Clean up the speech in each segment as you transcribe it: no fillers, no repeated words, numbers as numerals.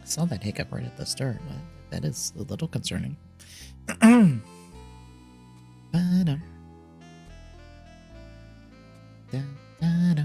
saw that hiccup right at the start. That is a little concerning. Ba-dum. Da-da-da.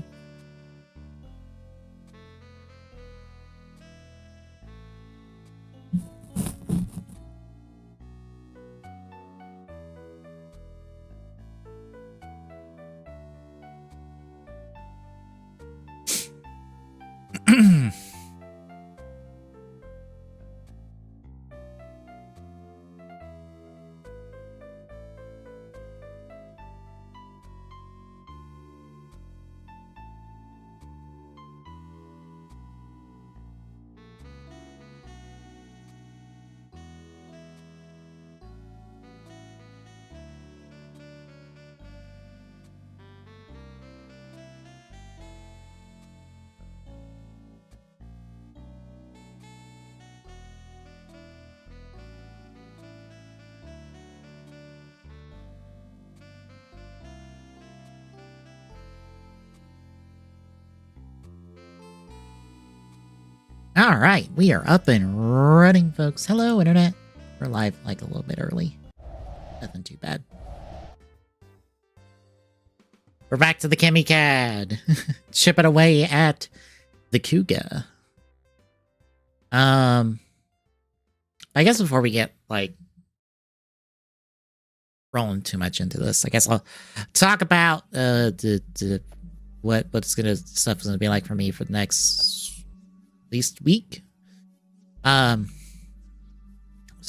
All right, we are up and running, folks. Hello, Internet. We're live like a little bit early. Nothing too bad. We're back to the Chemy CAD. Ship it away at the Kuuga. I guess before we get, like, rolling too much into this, I guess I'll talk about what stuff is gonna be like for me for the next least week. So I'm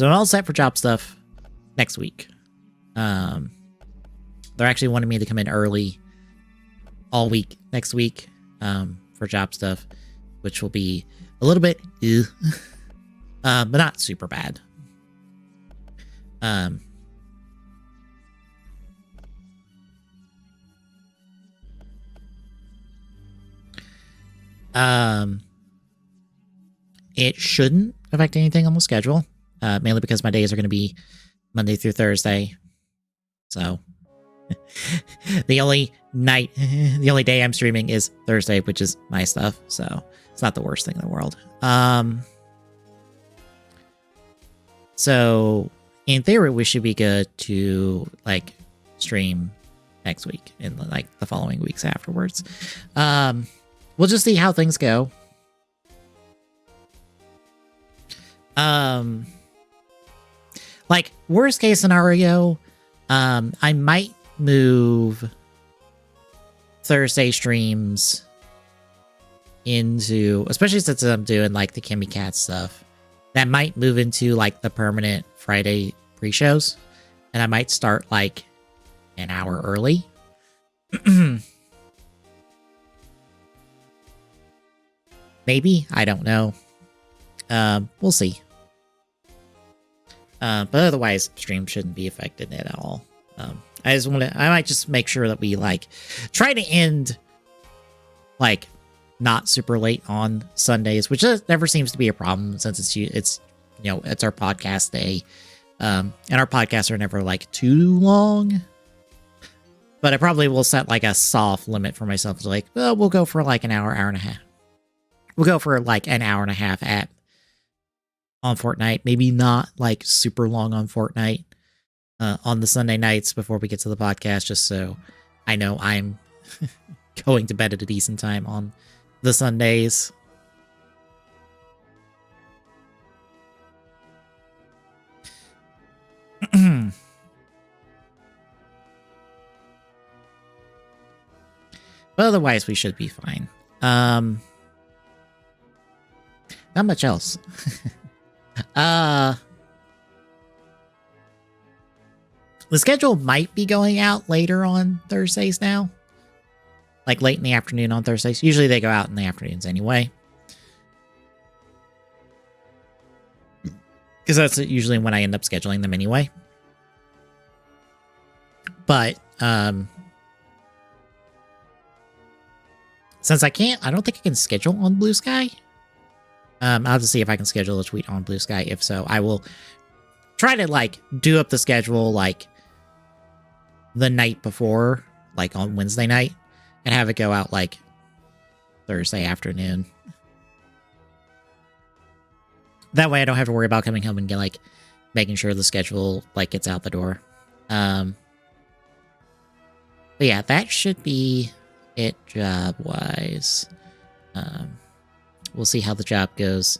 all set for job stuff next week. They're actually wanting me to come in early all week next week for job stuff, which will be a little bit but not super bad. It shouldn't affect anything on the schedule, mainly because my days are going to be Monday through Thursday. So the only day I'm streaming is Thursday, which is my stuff. So it's not the worst thing in the world. So in theory, we should be good to like stream next week and like the following weeks afterwards. We'll just see how things go. Like worst case scenario, I might move Thursday streams into, especially since I'm doing like the Chemy Cat stuff, that might move into like the permanent Friday pre-shows, and I might start like an hour early. Maybe, I don't know. We'll see. But otherwise, stream shouldn't be affected at all. I might just make sure that we like try to end like not super late on Sundays, which never seems to be a problem since it's our podcast day, and our podcasts are never like too long. But I probably will set like a soft limit for myself to like, well, we'll go for like an hour and a half. We'll go for like an hour and a half on Fortnite, maybe not like super long on Fortnite on the Sunday nights before we get to the podcast, just so I know I'm going to bed at a decent time on the Sundays. But otherwise, we should be fine. Not much else. The schedule might be going out later on Thursdays now. Like late in the afternoon on Thursdays. Usually they go out in the afternoons anyway. Because that's usually when I end up scheduling them anyway. But, since I don't think I can schedule on Blue Sky. I'll have to see if I can schedule a tweet on Blue Sky. If so, I will try to like do up the schedule like the night before, like on Wednesday night, and have it go out like Thursday afternoon. That way I don't have to worry about coming home and get like making sure the schedule like gets out the door. But yeah, that should be it job wise. We'll see how the job goes.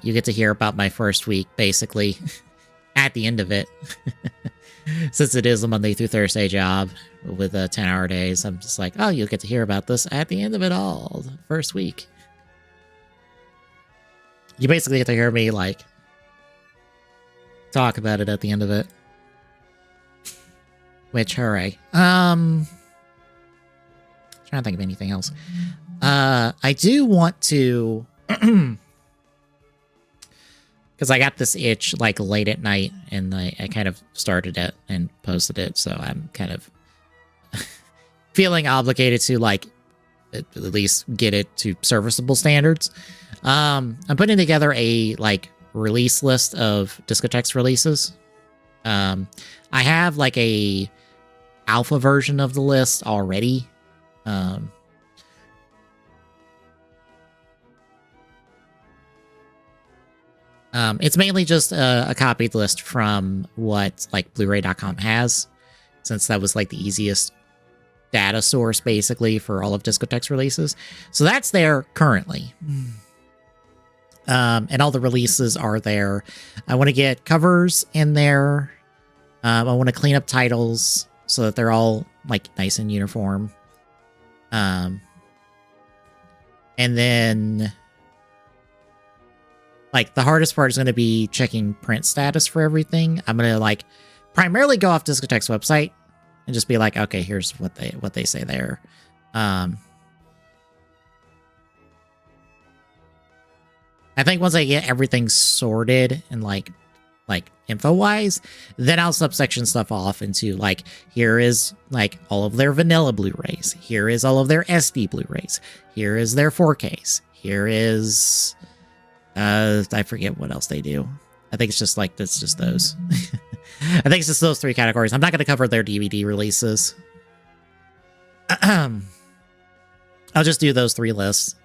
You get to hear about my first week basically at the end of it. Since it is a Monday through Thursday job with 10-hour days, I'm just like, oh, you'll get to hear about this at the end of it all, the first week. You basically get to hear me, like, talk about it at the end of it. Which, hooray. Trying to think of anything else. I do want to... Because I got this itch, like, late at night, and I kind of started it and posted it, so I'm kind of feeling obligated to, like, at least get it to serviceable standards. I'm putting together a, like, release list of Discotex releases. I have, like, a alpha version of the list already. It's mainly just a copied list from what like Blu-ray.com has, since that was like the easiest data source basically for all of Discotex releases. So that's there currently. And all the releases are there. I want to get covers in there. I want to clean up titles so that they're all like nice and uniform. And then like the hardest part is going to be checking print status for everything. I'm going to like primarily go off Discotex website and just be like, okay, here's what they say there. I think once I get everything sorted and like info wise, then I'll subsection stuff off into like, here is like all of their vanilla Blu-rays. Here is all of their SD Blu-rays. Here is their 4Ks. Here is, I forget what else they do. I think it's just like, it's just those. I think it's just those three categories. I'm not going to cover their DVD releases. I'll just do those three lists.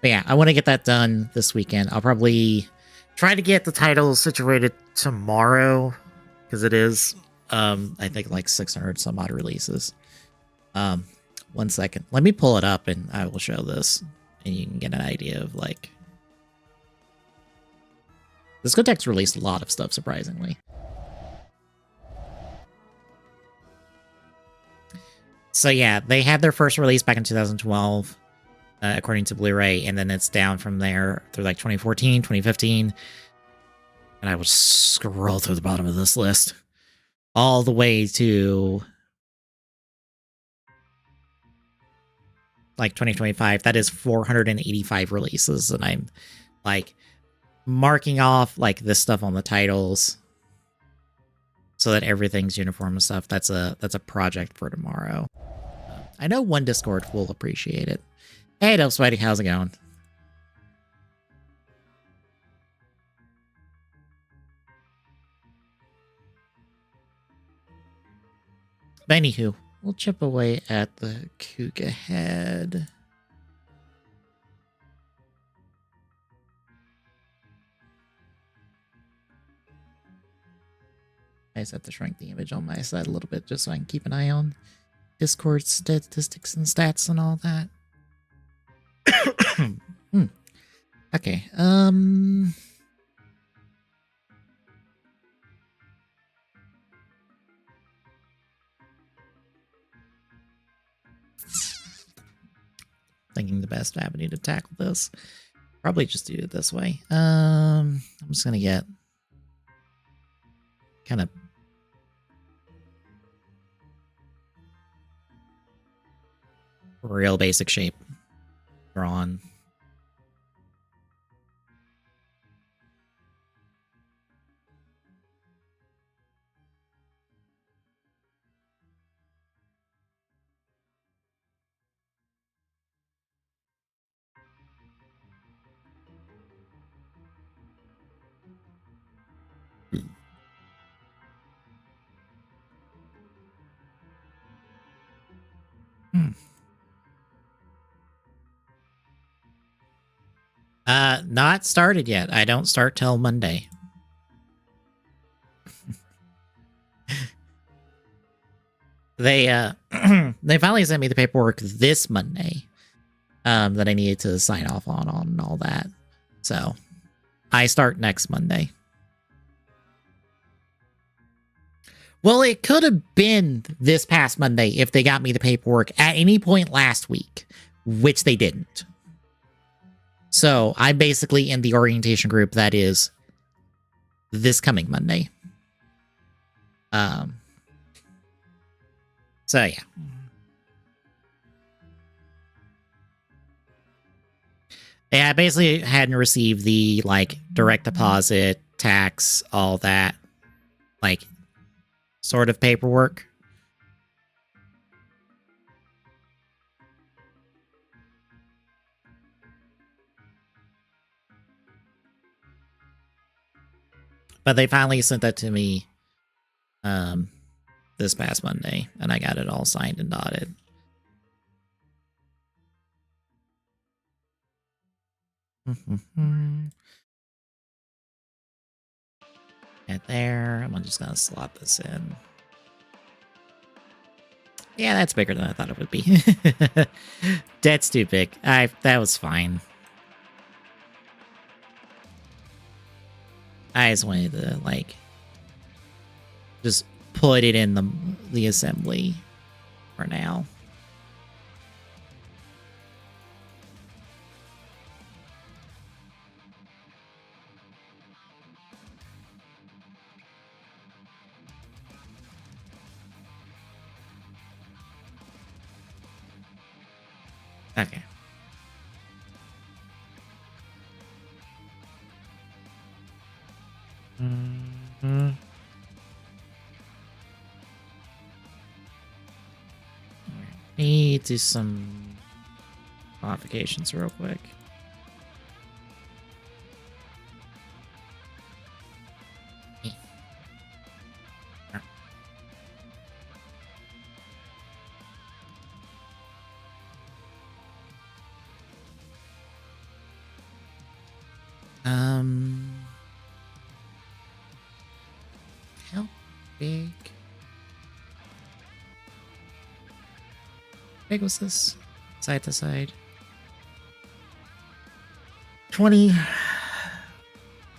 But yeah, I want to get that done this weekend. I'll probably try to get the titles situated tomorrow, because it is, I think, like 600 some odd releases. 1 second. Let me pull it up and I will show this, and you can get an idea of, like... Discotex released a lot of stuff, surprisingly. So yeah, they had their first release back in 2012. According to Blu-ray, and then it's down from there through like 2014, 2015. And I will scroll through the bottom of this list all the way to like 2025. That is 485 releases, and I'm like marking off like this stuff on the titles so that everything's uniform and stuff. That's a project for tomorrow. I know one Discord will appreciate it. Hey, Delp Spidey, how's it going? But anywho, we'll chip away at the Kuuga head. I just have to shrink the image on my side a little bit just so I can keep an eye on Discord statistics and stats and all that. Okay, thinking the best avenue to tackle this. Probably just do it this way. I'm just gonna get kind of real basic shape drawn. Not started yet. I don't start till Monday. They they finally sent me the paperwork this Monday that I needed to sign off on and all that. So I start next Monday. Well, it could have been this past Monday if they got me the paperwork at any point last week, which they didn't. So I'm basically in the orientation group that is this coming Monday. So yeah. Yeah, I basically hadn't received the like direct deposit, tax, all that like sort of paperwork. But they finally sent that to me this past Monday, and I got it all signed and dotted. Right there. I'm just gonna slot this in. Yeah, that's bigger than I thought it would be. That's too big. That was fine. I just wanted to like just put it in the assembly for now. Okay. Need to do some modifications real quick. How big? How big was this? Side to side. 20.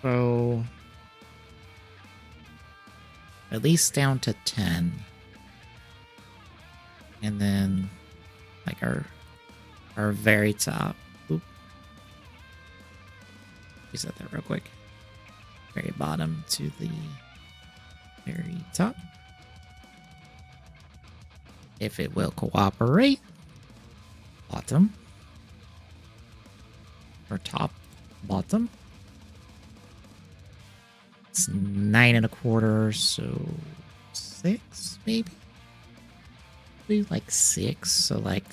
So at least down to 10. And then like our very top. Oop. Reset that real quick. Very bottom to the very top. If it will cooperate. Bottom. Or top. Bottom. It's 9 1/4, so 6 maybe? Maybe like 6, so like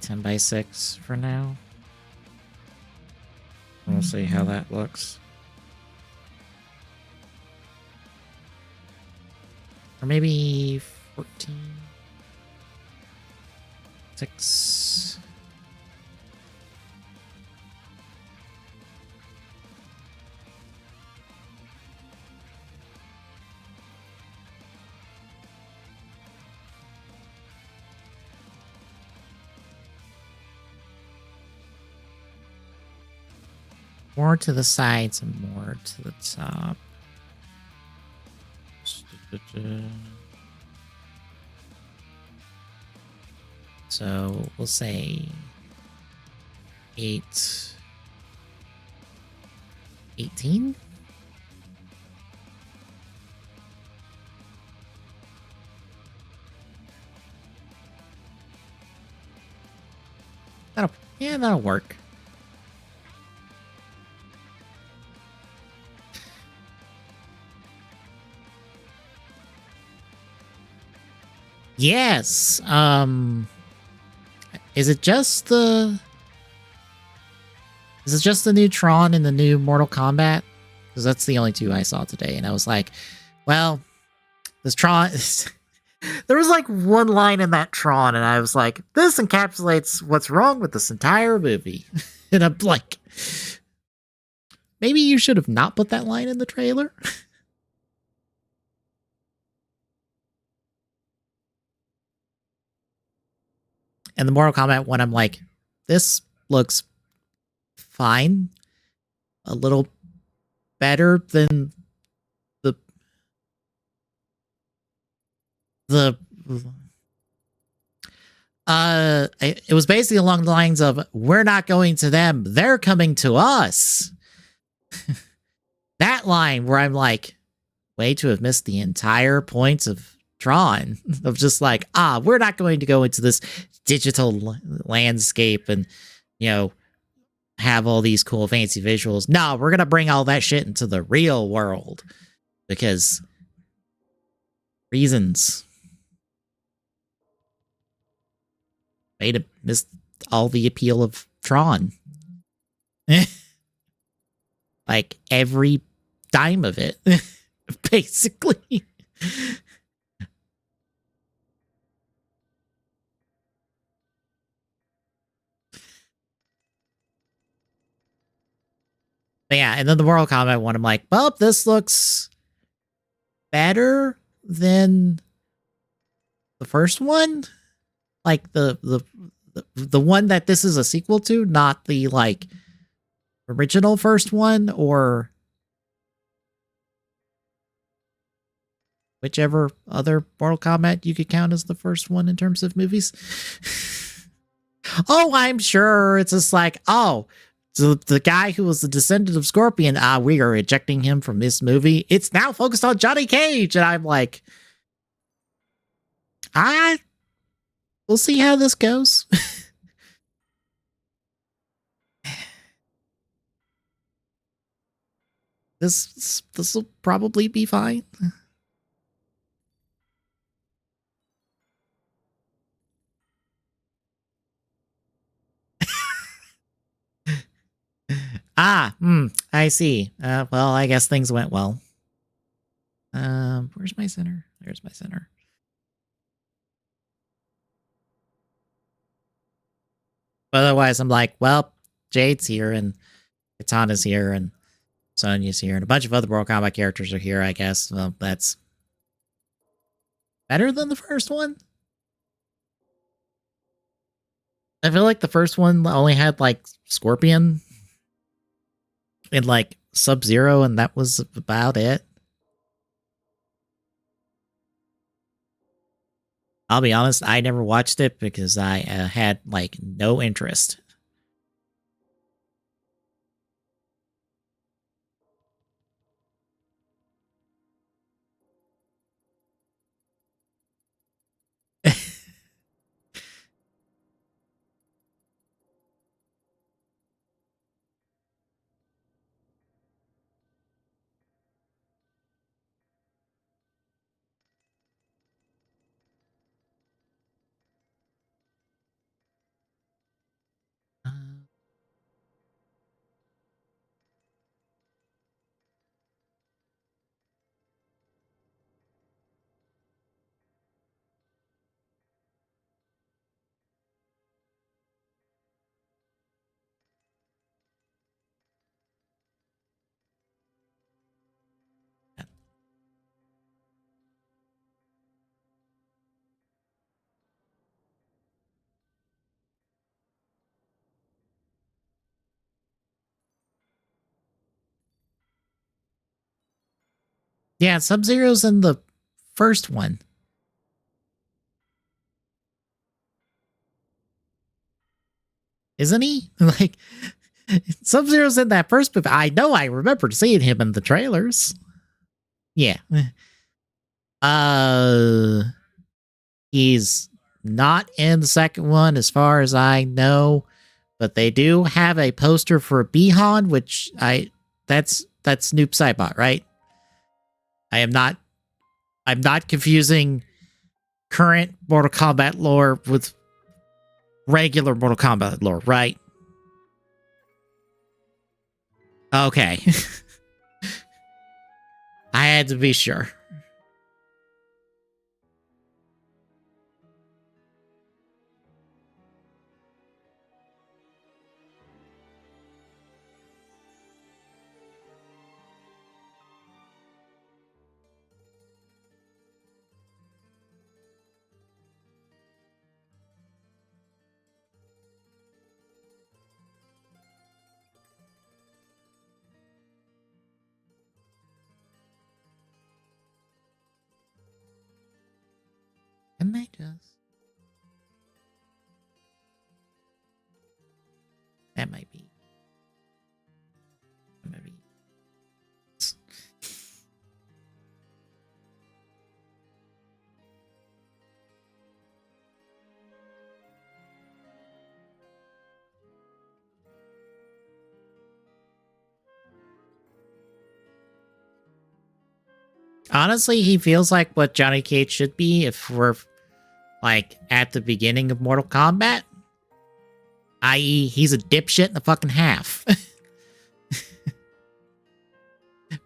10 by 6 for now. We'll see how that looks. Or maybe 14. 6. More to the sides and more to the top. So we'll say 8, 18. That'll work. Yes. Is it just the new Tron and the new Mortal Kombat? Because that's the only two I saw today, and I was like, well, this Tron. There was like one line in that Tron, and I was like, this encapsulates what's wrong with this entire movie. And I'm like, maybe you should have not put that line in the trailer. And the Mortal Kombat one, I'm like, this looks fine. A little better than the the it was basically along the lines of, we're not going to them, they're coming to us. That line where I'm like, way to have missed the entire point of Tron, of just like, we're not going to go into this digital landscape and, you know, have all these cool fancy visuals. No, we're gonna bring all that shit into the real world because reasons. Way to miss all the appeal of Tron. Like every dime of it, basically. But yeah, and then the Mortal Kombat one, I'm like, well, this looks better than the first one. Like the one that this is a sequel to, not the like original first one, or whichever other Mortal Kombat you could count as the first one in terms of movies. Oh, I'm sure it's just like, oh, so the guy who was the descendant of Scorpion, we are ejecting him from this movie. It's now focused on Johnny Cage. And I'm like, we'll see how this goes. This will probably be fine. I see. Well, I guess things went well. Where's my center? There's my center. But otherwise, I'm like, well, Jade's here, and Katana's here, and Sonya's here, and a bunch of other Mortal Kombat characters are here, I guess. Well, that's better than the first one. I feel like the first one only had, like, Scorpion and, like, Sub-Zero, and that was about it. I'll be honest, I never watched it because I had, like, no interest. Yeah, Sub-Zero's in the first one. Isn't he? Like, Sub-Zero's in that first movie. I know, I remember seeing him in the trailers. Yeah. He's not in the second one as far as I know, but they do have a poster for Bihan, which that's Snoop Saibot, right? I'm not confusing current Mortal Kombat lore with regular Mortal Kombat lore, right? Okay. I had to be sure. I just... That might be... That might be... Honestly, he feels like what Johnny Cage should be if we're, like, at the beginning of Mortal Kombat. I.e., he's a dipshit and a fucking half.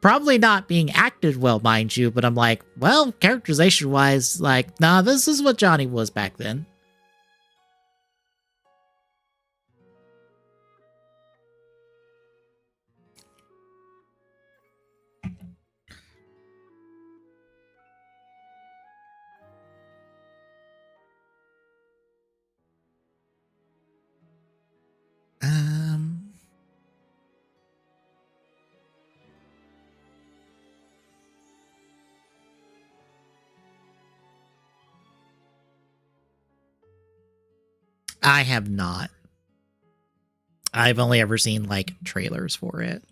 Probably not being acted well, mind you, but I'm like, well, characterization-wise, like, nah, this is what Johnny was back then. I have not. I've only ever seen, like, trailers for it.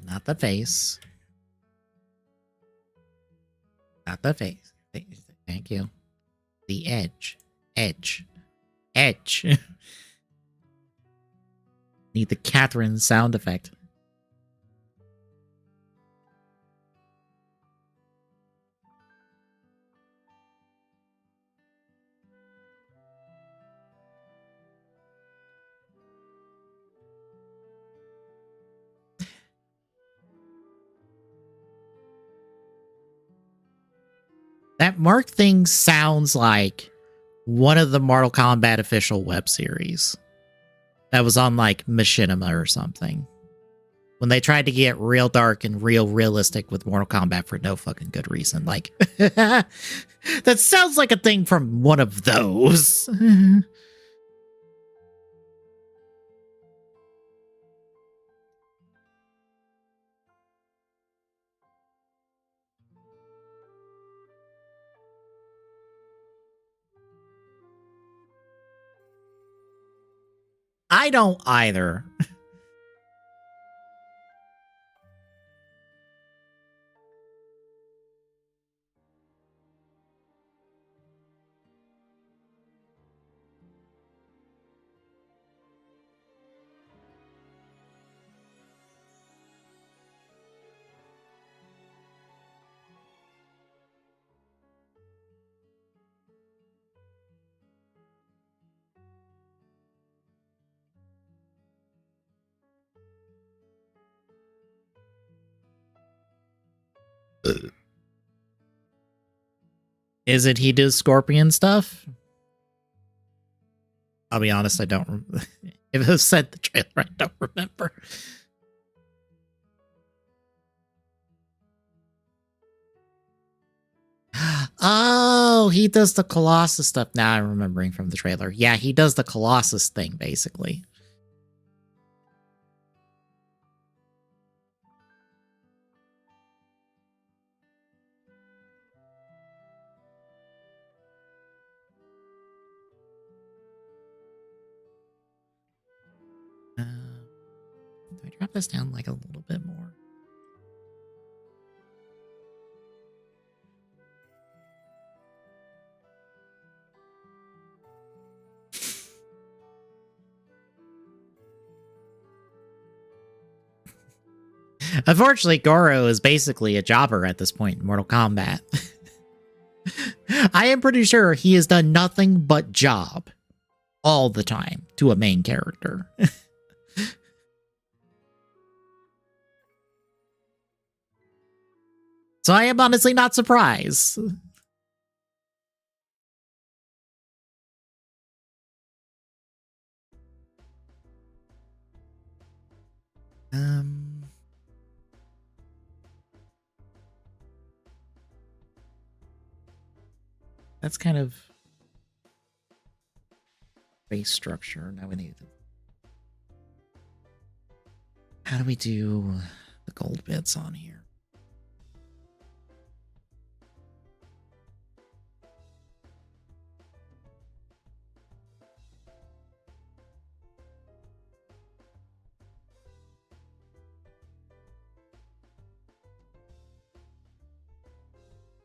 Not the face. Not the face. Thank you. The edge. Edge. Edge. Need the Catherine sound effect. That Mark thing sounds like one of the Mortal Kombat official web series that was on, like, Machinima or something. When they tried to get real dark and real realistic with Mortal Kombat for no fucking good reason. Like, that sounds like a thing from one of those. I don't either. Is it he does Scorpion stuff? I'll be honest, I don't. If it was said the trailer, I don't remember. Oh, he does the Colossus stuff. Now I'm remembering from the trailer. Yeah, he does the Colossus thing, basically. Do I drop this down like a little bit more? Unfortunately, Goro is basically a jobber at this point in Mortal Kombat. I am pretty sure he has done nothing but job all the time to a main character. So I am honestly not surprised. That's kind of... base structure. Now we need to... How do we do the gold bits on here?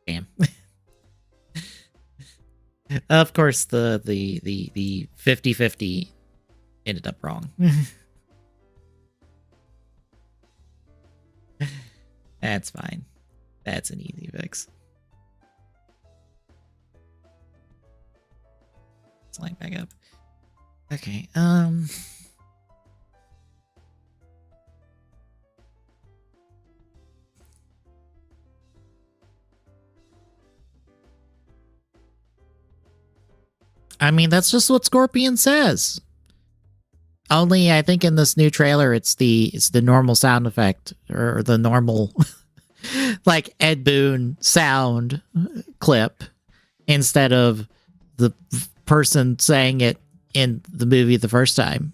Damn. Of course, the 50-50 ended up wrong. That's fine. That's an easy fix. Slide back up. Okay, I mean, that's just what Scorpion says. Only I think in this new trailer it's the normal sound effect, or the normal like Ed Boon sound clip, instead of the person saying it in the movie the first time.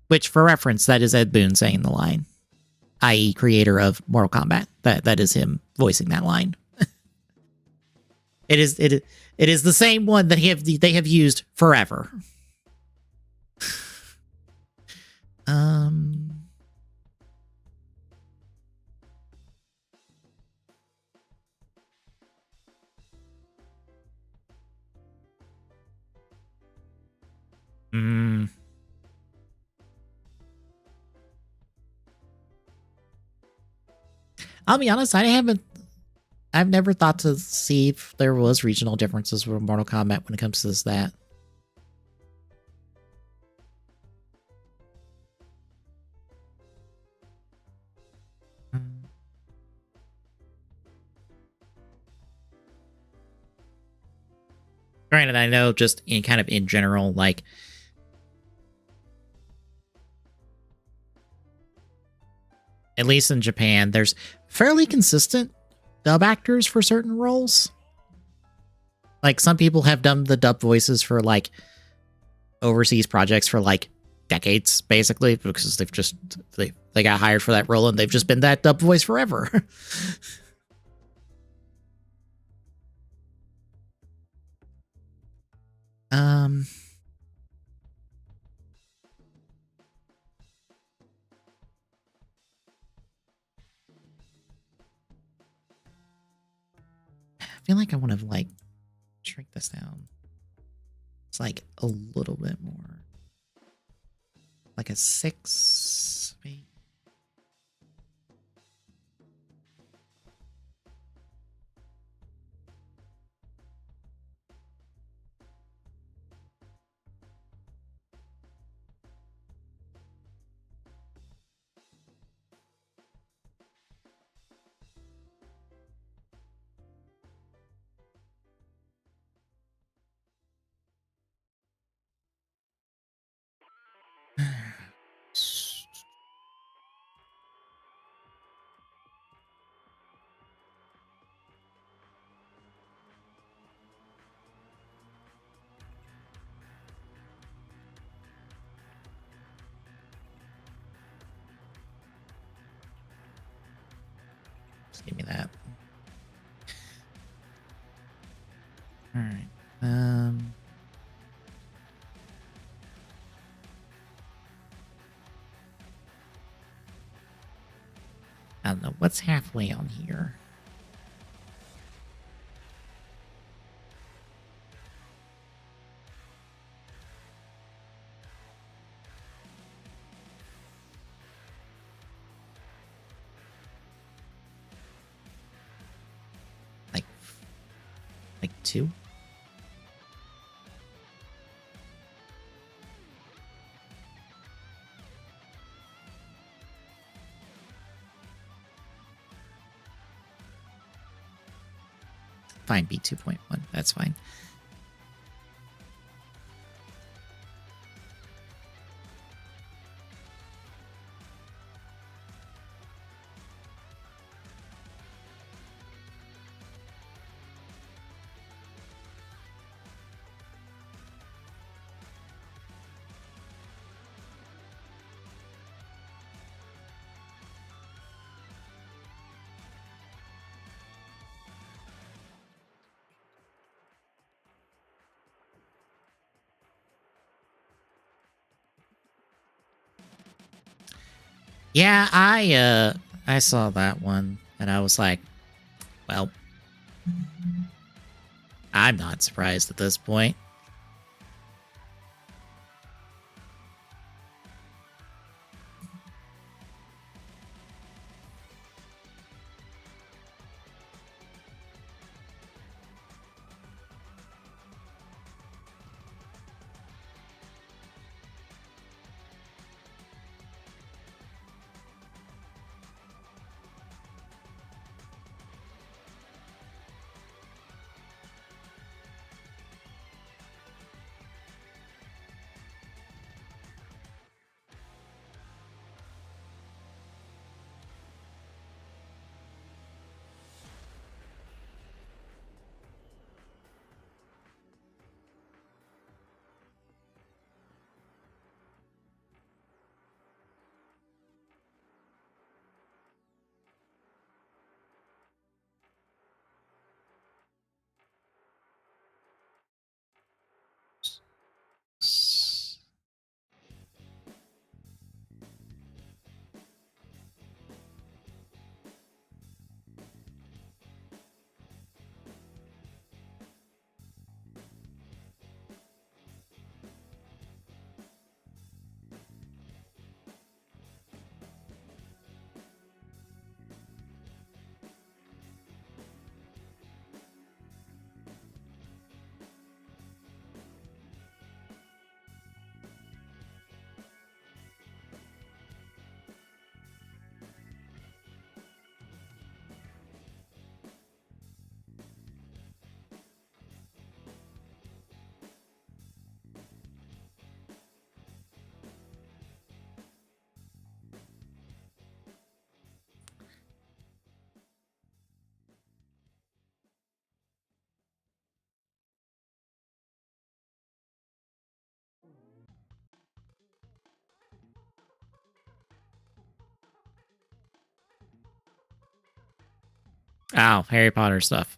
Which, for reference, that is Ed Boon saying the line, i.e. creator of Mortal Kombat. That is him voicing that line. It is the same one that they have used forever. I'll be honest, I've never thought to see if there was regional differences with Mortal Kombat when it comes to that. Granted, I know just in general, like, at least in Japan, there's fairly consistent dub actors for certain roles. Like, some people have done the dub voices for, like, overseas projects for, like, decades, basically, because they got hired for that role and they've just been that dub voice forever. I feel like I want to, like, shrink this down. It's like a little bit more. Like a 6, maybe. Just give me that. All right. I don't know. What's halfway on here? Like 2? Fine, be 2.1. That's fine. Yeah, I saw that one and I was like, well, I'm not surprised at this point. Oh, Harry Potter stuff.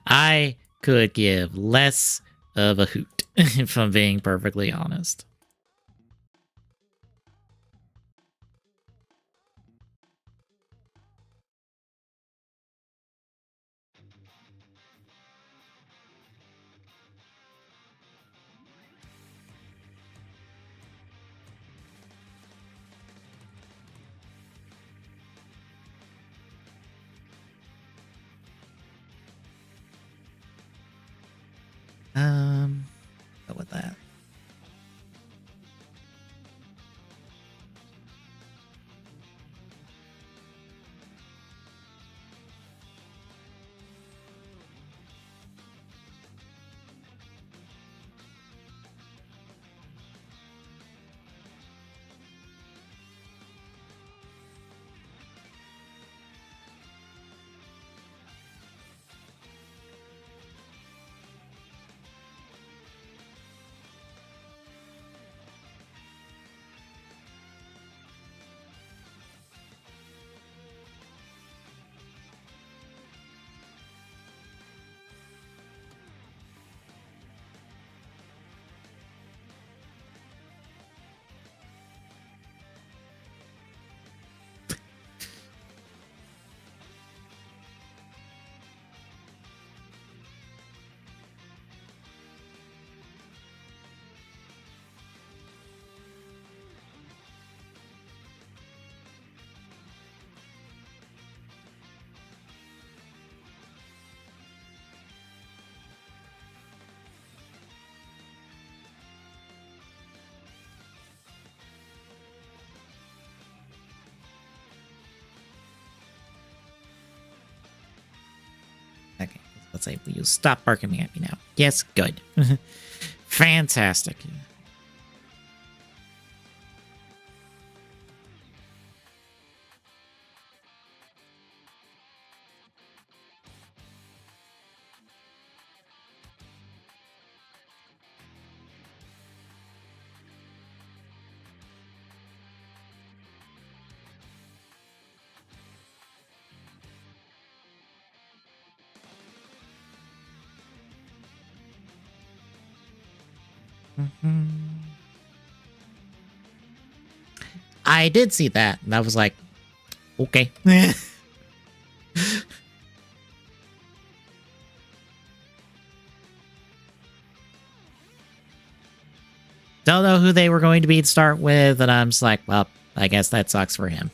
I could give less of a hoot, if I'm being perfectly honest. Go with that. Okay, let's say, will you stop barking at me now? Yes, good. Fantastic. I did see that, and I was like, okay. Don't know who they were going to be to start with, and I'm just like, well, I guess that sucks for him.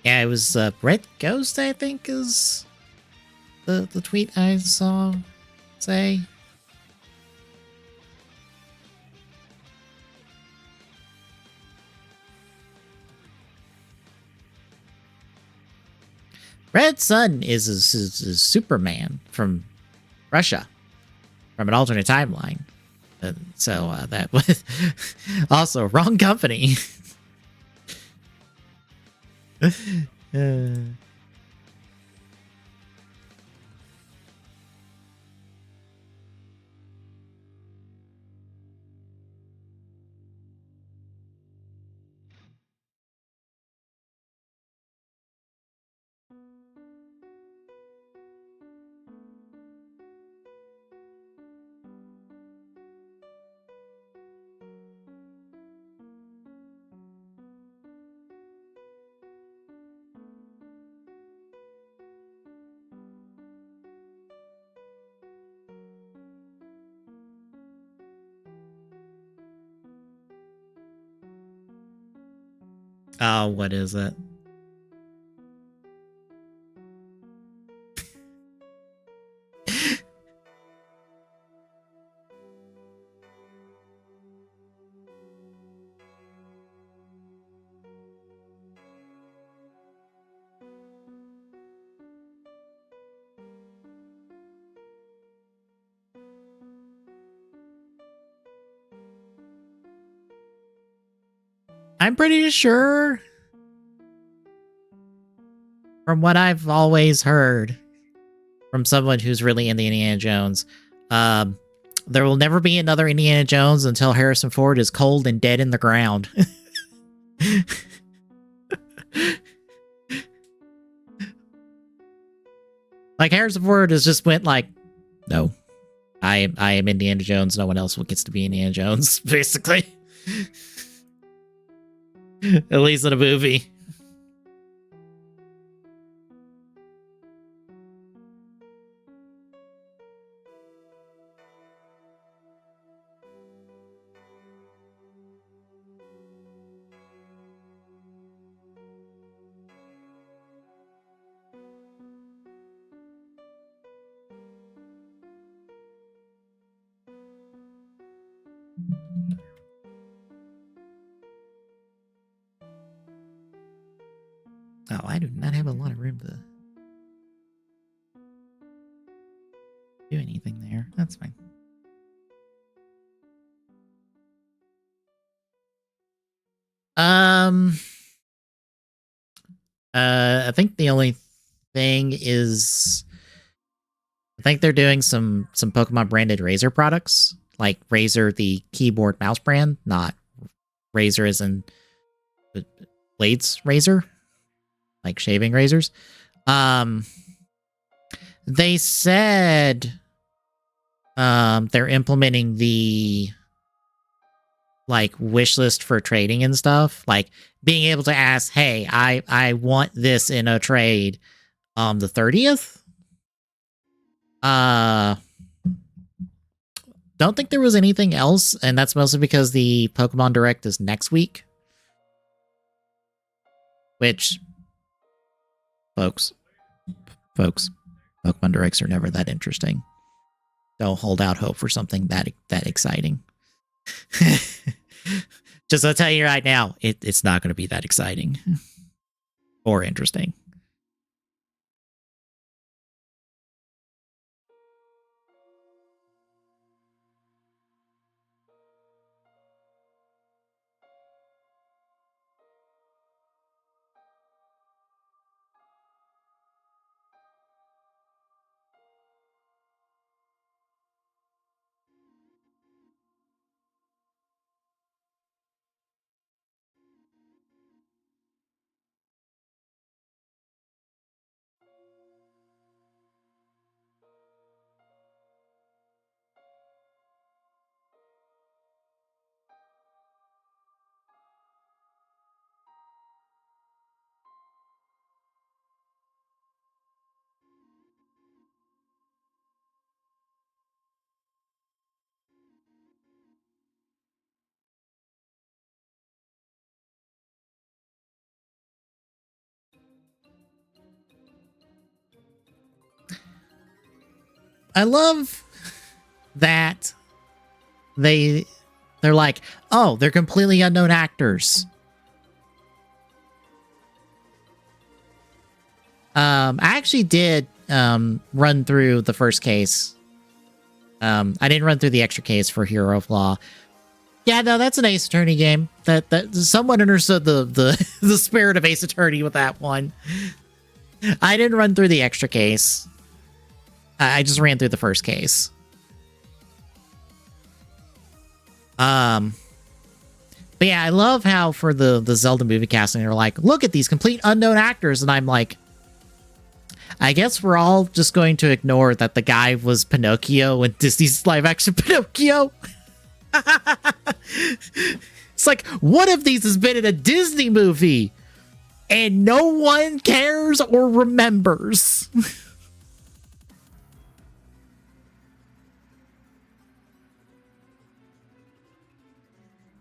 Yeah, it was Red Ghost, I think, is the tweet I saw say. Red Sun is Superman from Russia, from an alternate timeline. So that was also wrong company. Oh, what is it? I'm pretty sure, from what I've always heard from someone who's really into Indiana Jones, there will never be another Indiana Jones until Harrison Ford is cold and dead in the ground. Like, Harrison Ford has just went like, no, I am Indiana Jones. No one else gets to be Indiana Jones, basically. At least in a movie. Oh, I do not have a lot of room to do anything there. That's fine. I think the only thing is, I think they're doing some Pokemon branded Razer products, like Razer, the keyboard mouse brand, not Razer as in blades razor, like shaving razors. They said they're implementing the like wish list for trading and stuff, like being able to ask, hey, I want this in a trade on the 30th. Don't think there was anything else, and that's mostly because the Pokemon Direct is next week. Which, folks, Pokemon Directs are never that interesting. Don't hold out hope for something that exciting. Just I'll tell you right now, it's not going to be that exciting or interesting. I love that they're like, oh, they're completely unknown actors. I actually did run through the first case. I didn't run through the extra case for Hero of Law. Yeah, no, that's an Ace Attorney game. That someone understood the spirit of Ace Attorney with that one. I didn't run through the extra case. I just ran through the first case. But yeah, I love how for the Zelda movie casting, they're like, look at these complete unknown actors, and I'm like, I guess we're all just going to ignore that the guy was Pinocchio in Disney's live-action Pinocchio. It's like, one of these has been in a Disney movie, and no one cares or remembers.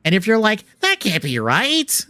And if you're like, that can't be right.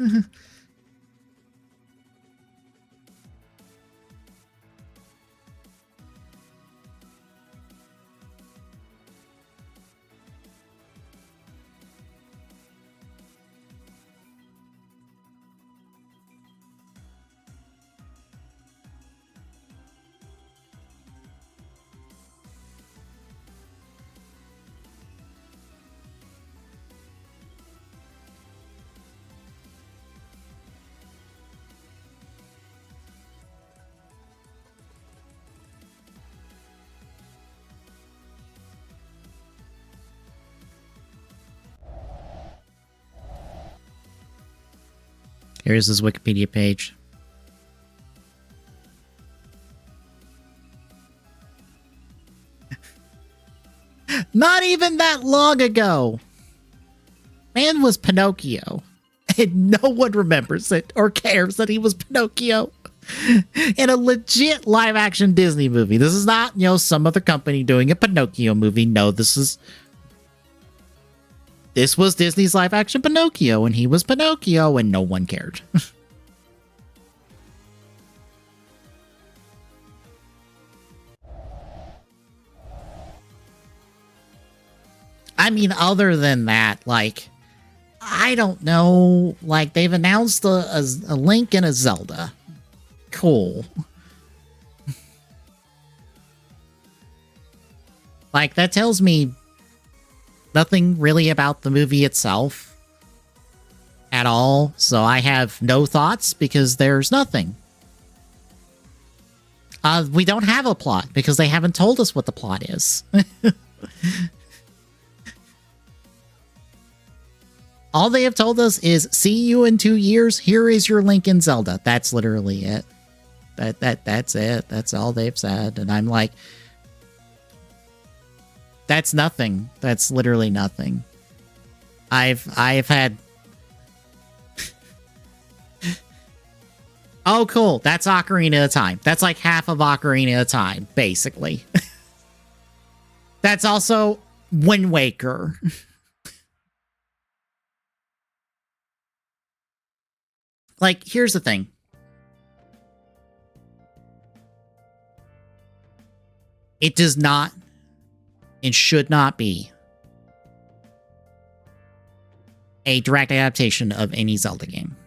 Here's his Wikipedia page. Not even that long ago, man was Pinocchio, and no one remembers it or cares that he was Pinocchio in a legit live-action Disney movie. This is not, some other company doing a Pinocchio movie. No, this was Disney's live-action Pinocchio, and he was Pinocchio, and no one cared. I mean, other than that, like, I don't know. Like, they've announced a Link and a Zelda. Cool. Like, that tells me nothing really about the movie itself at all, so I have no thoughts because there's nothing. We don't have a plot because they haven't told us what the plot is. All they have told us is, see you in 2 years, here is your Link and Zelda. That's literally it. That's it. That's all they've said. And I'm like, that's nothing. That's literally nothing. I've had... Oh, cool. That's Ocarina of Time. That's like half of Ocarina of Time, basically. That's also Wind Waker. Like, here's the thing. It does not and should not be a direct adaptation of any Zelda game.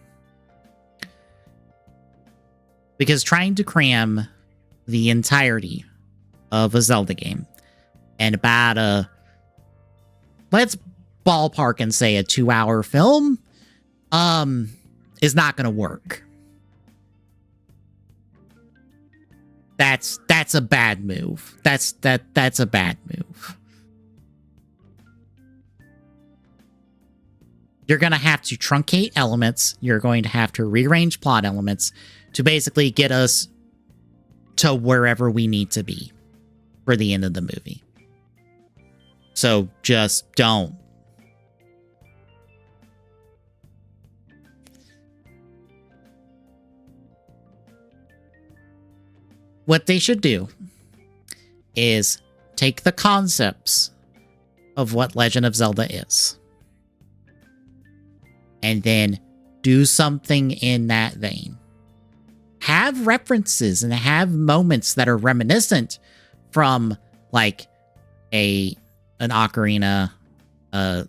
Because trying to cram the entirety of a Zelda game and about let's ballpark and say a 2-hour film, is not going to work. That's a bad move. That's a bad move. You're going to have to truncate elements. You're going to have to rearrange plot elements to basically get us to wherever we need to be for the end of the movie. So just don't. What they should do is take the concepts of what Legend of Zelda is and then do something in that vein. Have references and have moments that are reminiscent from like an Ocarina, a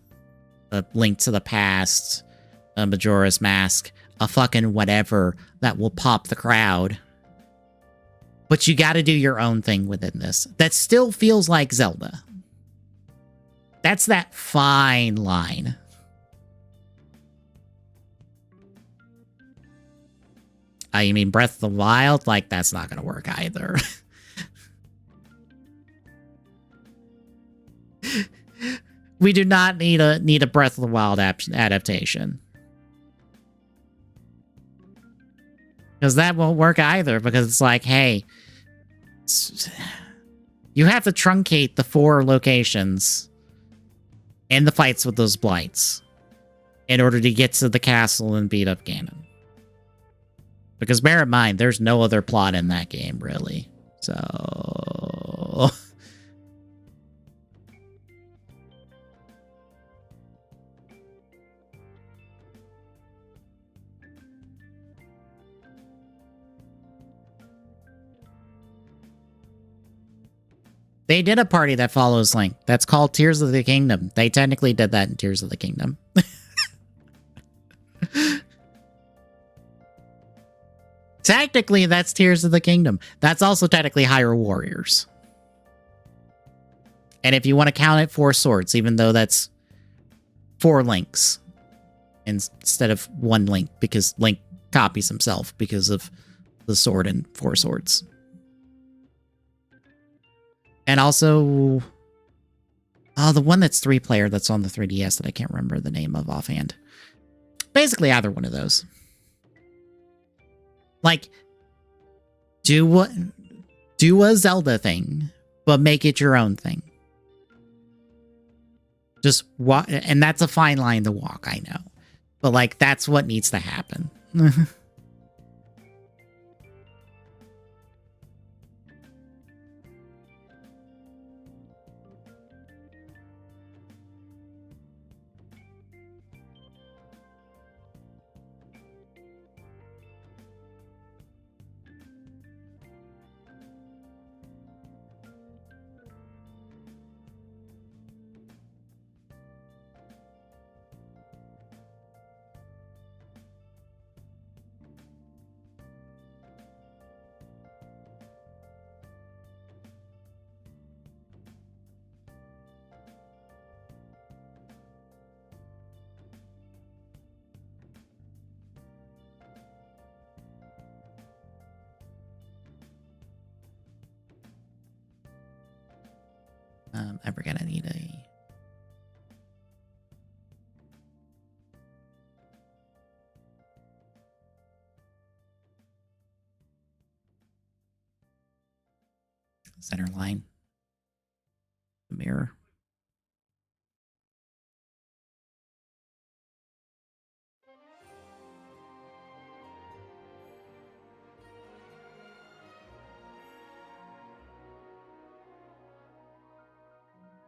Link to the Past, a Majora's Mask, a fucking whatever that will pop the crowd. But you got to do your own thing within this. That still feels like Zelda. That's that fine line. You mean Breath of the Wild? Like, that's not going to work either. We do not need a Breath of the Wild adaptation. Because that won't work either, because it's like, hey, you have to truncate the 4 locations and the fights with those blights in order to get to the castle and beat up Ganon. Because bear in mind, there's no other plot in that game, really. So... They did a party that follows Link. That's called Tears of the Kingdom. They technically did that in Tears of the Kingdom. Technically, that's Tears of the Kingdom. That's also technically Hyrule Warriors. And if you want to count it, 4 swords, even though that's 4 Links instead of 1 Link, because Link copies himself because of the sword and 4 swords. And also, the one that's 3-player that's on the 3DS that I can't remember the name of offhand. Basically, either one of those. Like, do a Zelda thing, but make it your own thing. Just walk, and that's a fine line to walk, I know. But, like, that's what needs to happen. Ever gonna need a... center line. The mirror.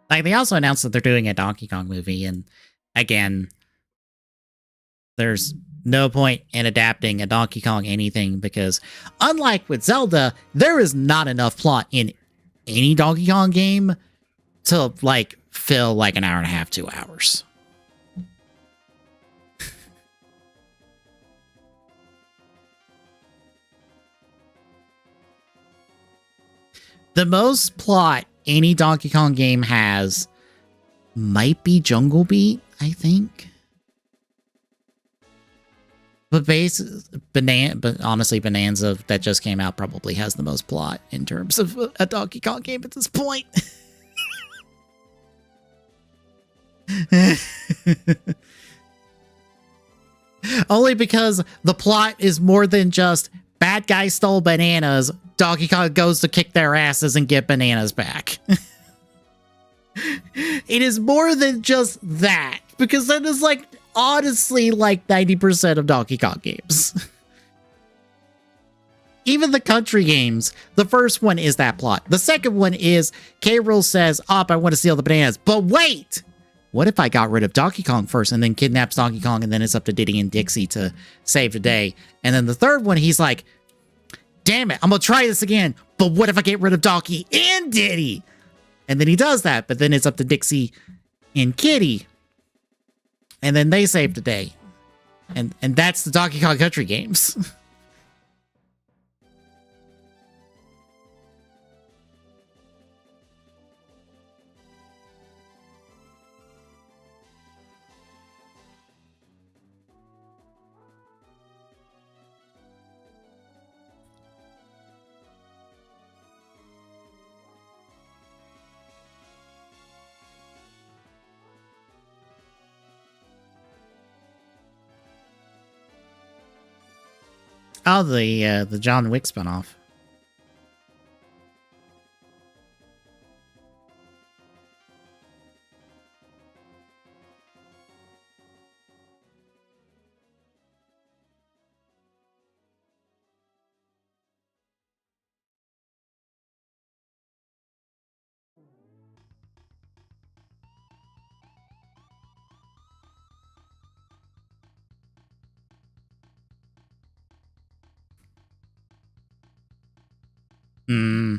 Like, they also announced that they're doing a Donkey Kong movie, and again, there's no point in adapting a Donkey Kong anything, because unlike with Zelda, there is not enough plot in any Donkey Kong game to, like, fill, like, an hour and a half, 2 hours. The most plot any Donkey Kong game has might be Jungle Beat, I think. But honestly, Bonanza that just came out probably has the most plot in terms of a Donkey Kong game at this point. Only because the plot is more than just bad guy stole bananas, Donkey Kong goes to kick their asses and get bananas back. It is more than just that, because that is, like, honestly, like 90% of Donkey Kong games. Even the country games, the first one is that plot. The second one is K. Rool says, I want to steal the bananas. But wait! What if I got rid of Donkey Kong first and then kidnaps Donkey Kong, and then it's up to Diddy and Dixie to save the day? And then the third one, he's like, damn it, I'm gonna try this again. But what if I get rid of Donkey and Diddy? And then he does that, but then it's up to Dixie and Kitty. And then they save the day. And that's the Donkey Kong Country games. Oh, the John Wick spinoff. Hmm.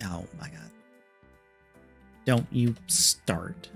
Oh my god. Don't you start.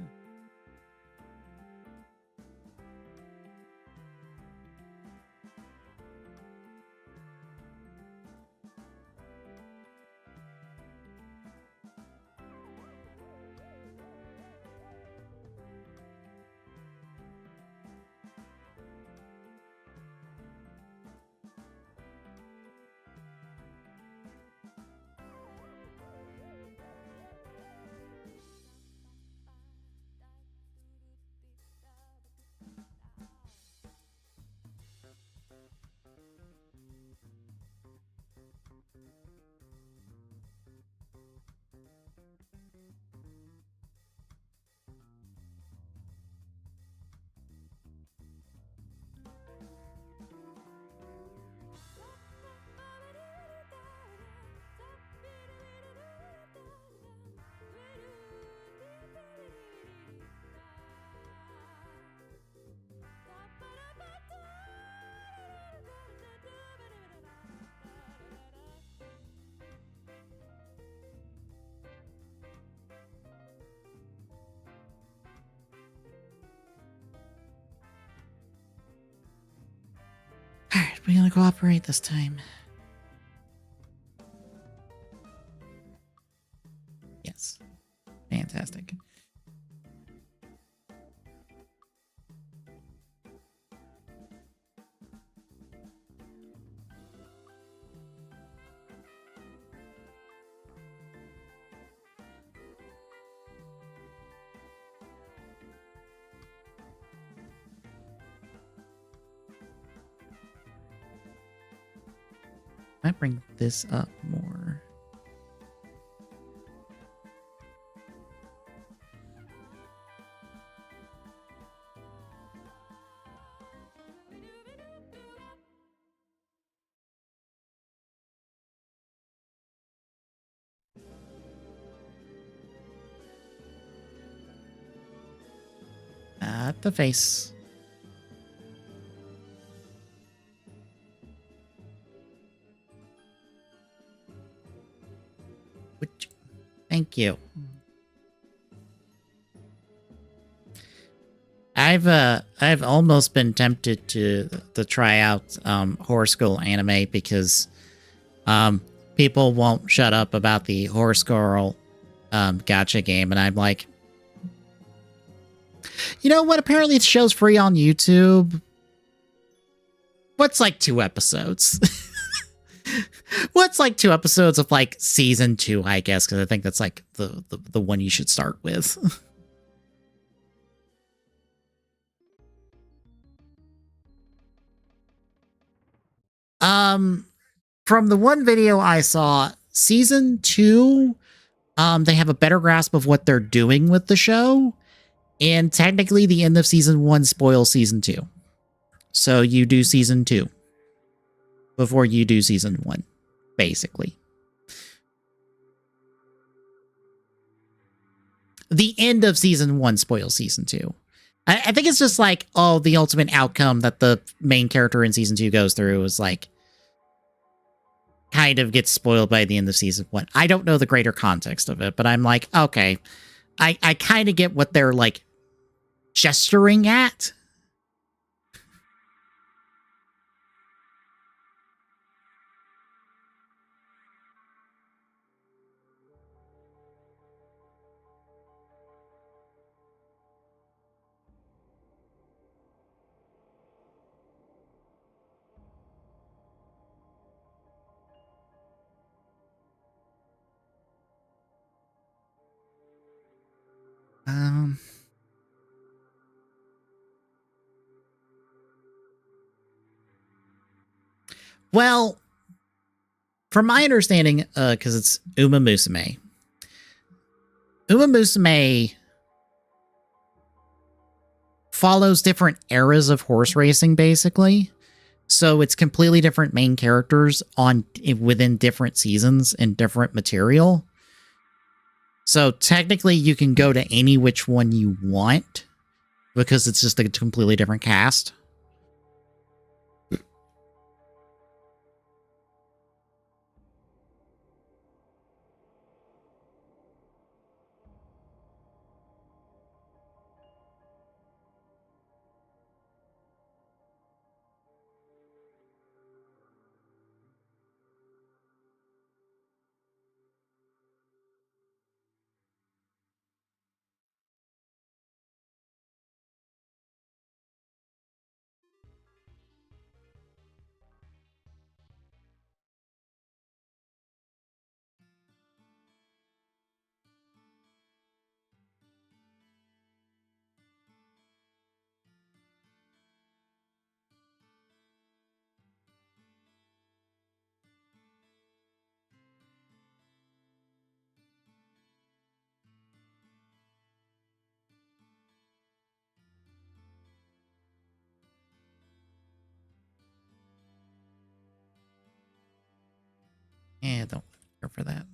Alright, we're gonna cooperate this time. Yes. Fantastic. Might bring this up more. At the face. Which, thank you. I've almost been tempted to try out Horror School anime because people won't shut up about the Horror School gacha game, and I'm like, you know what? Apparently, the show's free on YouTube. What's like 2 episodes? What's like 2 episodes of like season 2? I guess because I think that's like the one you should start with. From the one video I saw, season 2, they have a better grasp of what they're doing with the show, and technically the end of season 1 spoils season 2. So you do season 2 before you do season 1, basically. The end of season 1 spoils season 2. I think it's just like, oh, the ultimate outcome that the main character in season 2 goes through is like, kind of gets spoiled by the end of season 1. I don't know the greater context of it, but I'm like, okay, I kind of get what they're like gesturing at. Well, from my understanding, because it's Uma Musume. Uma Musume follows different eras of horse racing, basically. So it's completely different main characters within different seasons and different material. So technically you can go to any which one you want because it's just a completely different cast. Yeah, don't care for that.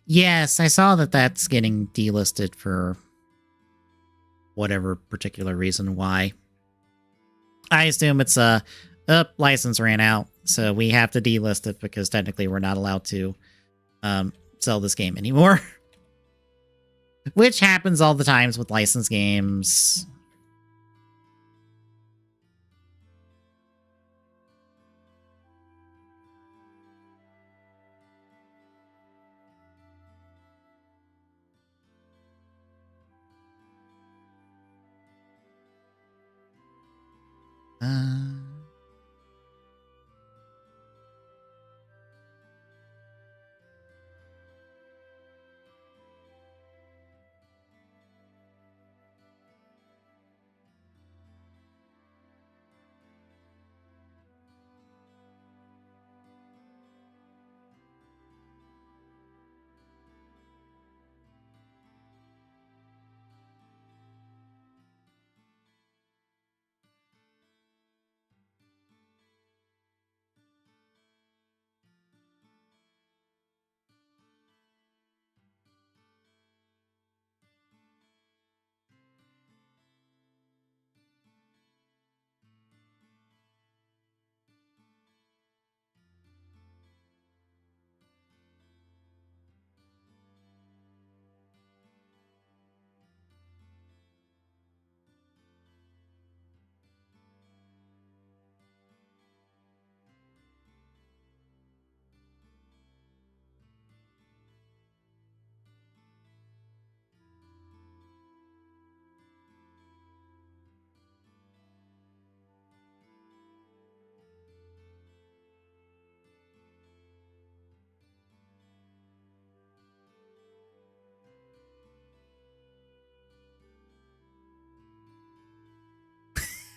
Yes, I saw that that's getting delisted for whatever particular reason why. I assume it's license ran out, so we have to delist it because technically we're not allowed to sell this game anymore. Which happens all the times with licensed games.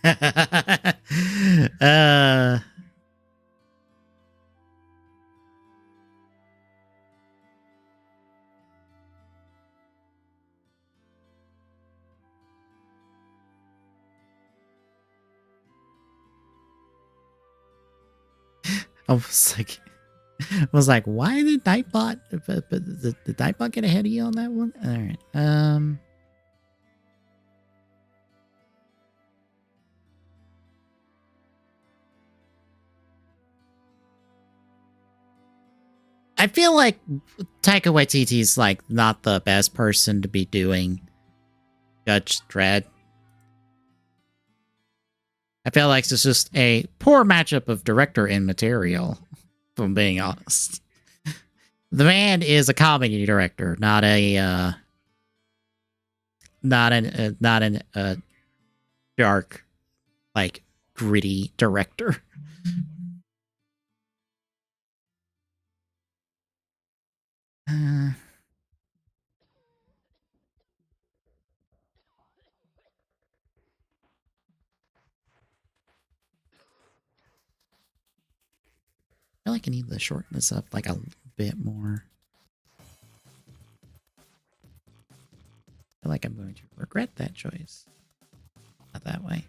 uh I was like, why did Nightbot the Nightbot get ahead of you on that one? All right. I feel like Taika Waititi's like not the best person to be doing Judge Dredd. I feel like it's just a poor matchup of director and material, if I'm being honest. The man is a comedy director, not a not an dark, like gritty director. I feel like I need to shorten this up like a bit more. I feel like I'm going to regret that choice. Not that way.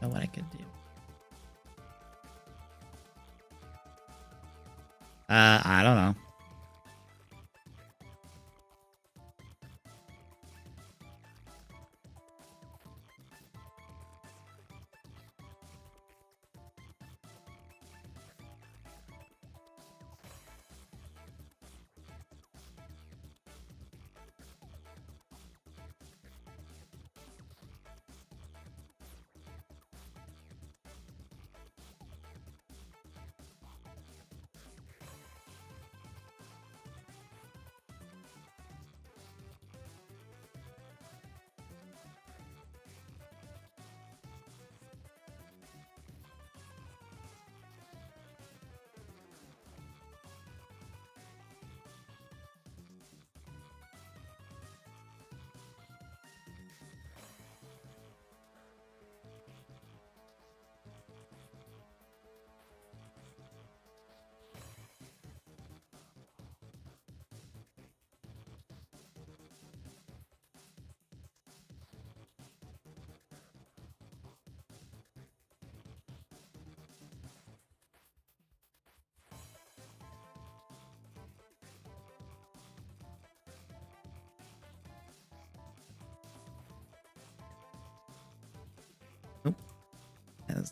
Know what I could do. I don't know.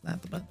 That's not the button.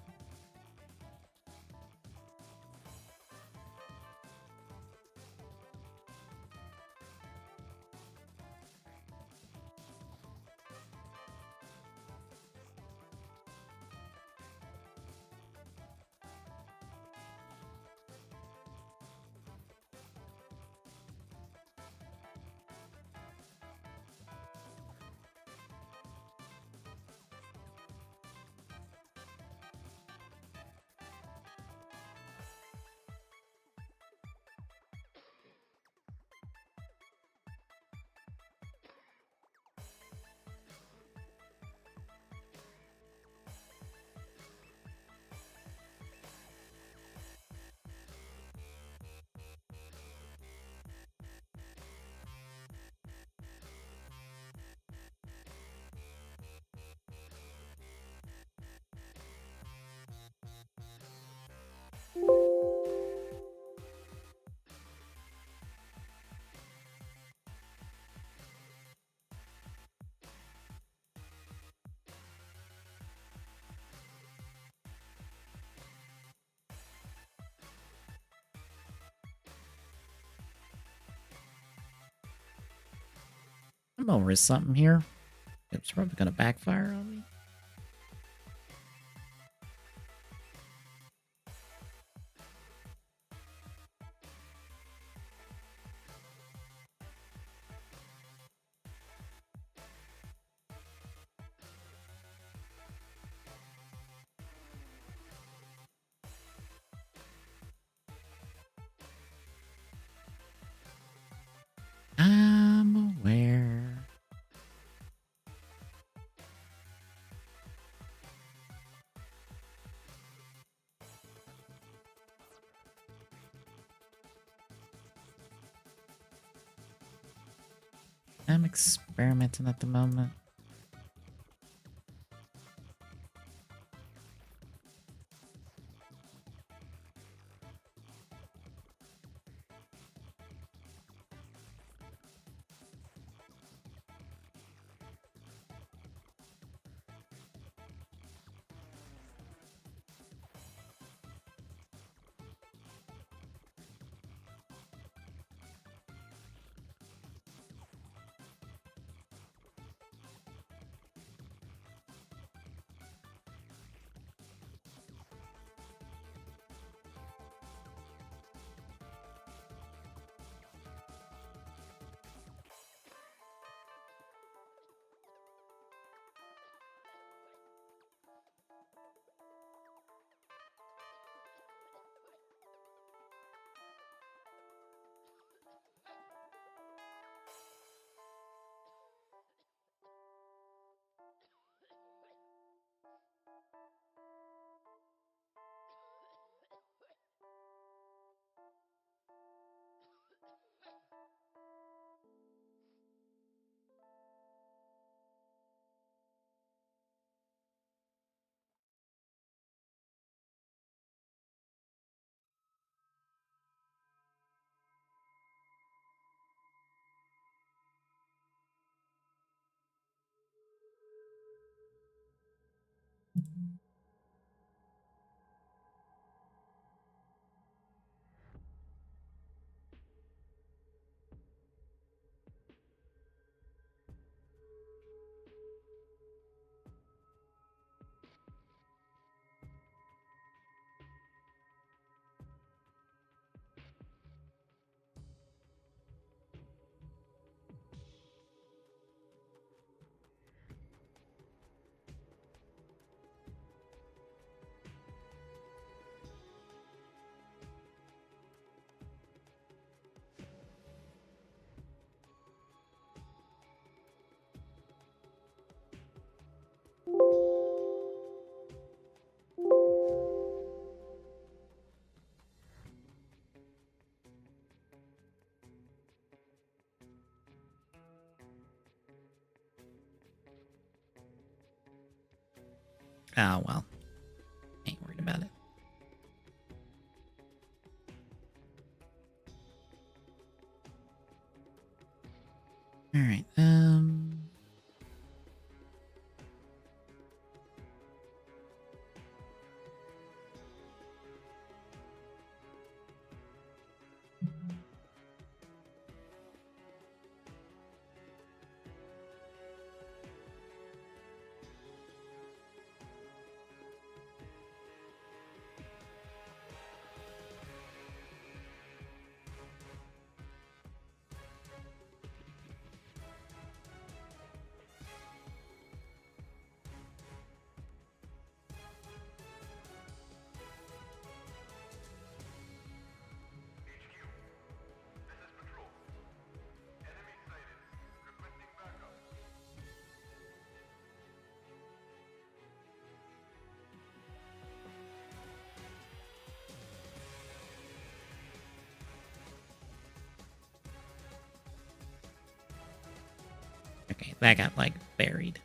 I'm gonna risk something here. It's probably gonna backfire on me. I'm aware. I'm experimenting at the moment. Oh, well. Ain't worried about it. Alright, Okay, that got like buried.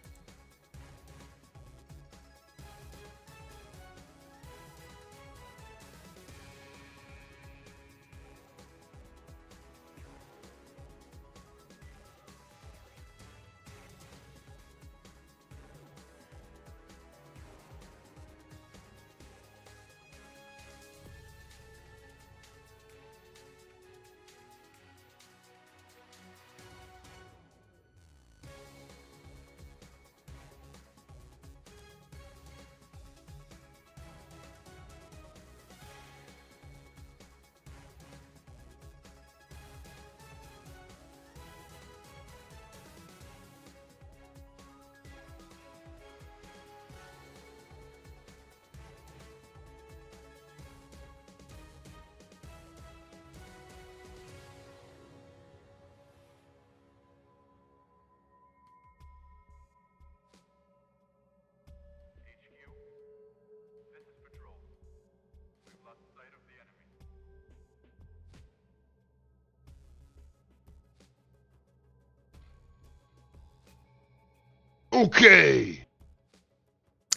Okay.